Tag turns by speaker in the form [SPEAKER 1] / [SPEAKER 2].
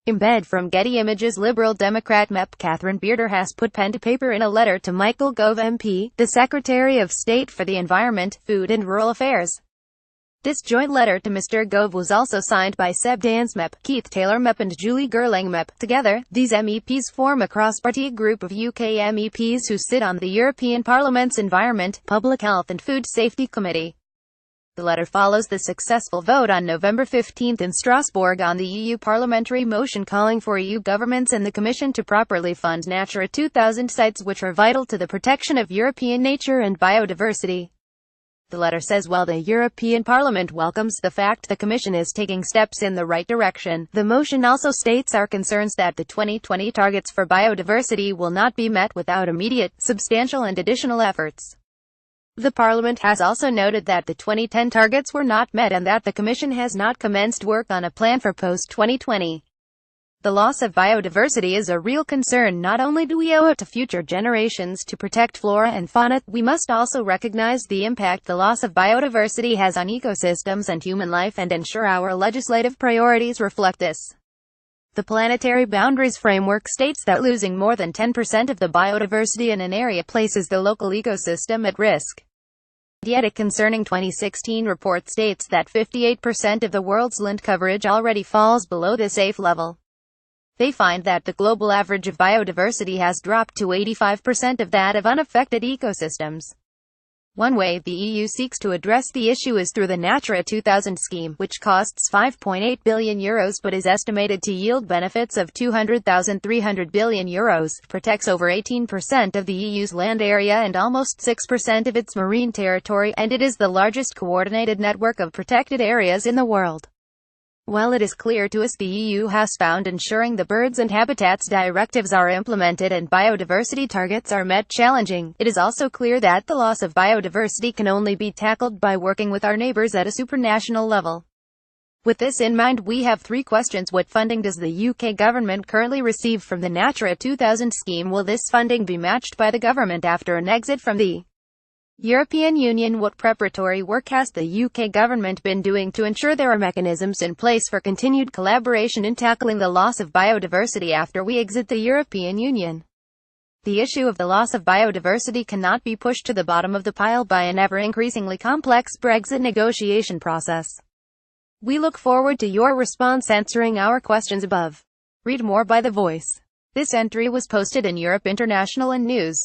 [SPEAKER 1] Embed from Getty Images. Liberal Democrat MEP Catherine Bearder has put pen to paper in a letter to MIchael Gove MP, the Secretary of State for the Environment, Food and Rural Affairs. This joint letter to Mr Gove was also signed by Seb Dance MEP, Keith Taylor MEP and Julie Girling MEP. Together, these MEPs form a cross-party group of UK MEPs who sit on the European Parliament's Environment, Public Health and Food Safety Committee. The letter follows the successful vote on November 15 in Strasbourg on the EU parliamentary motion calling for EU governments and the Commission to properly fund Natura 2000 sites which are vital to the protection of European nature and biodiversity. The letter says while the European Parliament welcomes the fact the Commission is taking steps in the right direction, the motion also states our concerns that the 2020 targets for biodiversity will not be met without immediate, substantial and additional efforts. The Parliament has also noted that the 2010 targets were not met and that the Commission has not commenced work on a plan for post-2020. The loss of biodiversity is a real concern. Not only do we owe it to future generations to protect flora and fauna, we must also recognize the impact the loss of biodiversity has on ecosystems and human life and ensure our legislative priorities reflect this. The Planetary Boundaries Framework states that losing more than 10% of the biodiversity in an area places the local ecosystem at risk. Yet a concerning 2016 report states that 58% of the world's land coverage already falls below the safe level. They find that the global average of biodiversity has dropped to 85% of that of unaffected ecosystems. One way the EU seeks to address the issue is through the Natura 2000 scheme, which costs €5.8 billion but is estimated to yield benefits of €200,300 billion, protects over 18% of the EU's land area and almost 6% of its marine territory, and it is the largest coordinated network of protected areas in the world. While it is clear to us the EU has found ensuring the Birds and Habitats directives are implemented and biodiversity targets are met challenging, it is also clear that the loss of biodiversity can only be tackled by working with our neighbours at a supranational level. With this in mind, we have three questions. What funding does the UK government currently receive from the Natura 2000 scheme? Will this funding be matched by the government after an exit from the European Union? What preparatory work has the UK government been doing to ensure there are mechanisms in place for continued collaboration in tackling the loss of biodiversity after we exit the European Union? The issue of the loss of biodiversity cannot be pushed to the bottom of the pile by an ever-increasingly complex Brexit negotiation process. We look forward to your response answering our questions above. Read more by The Voice. This entry was posted in Europe International and News.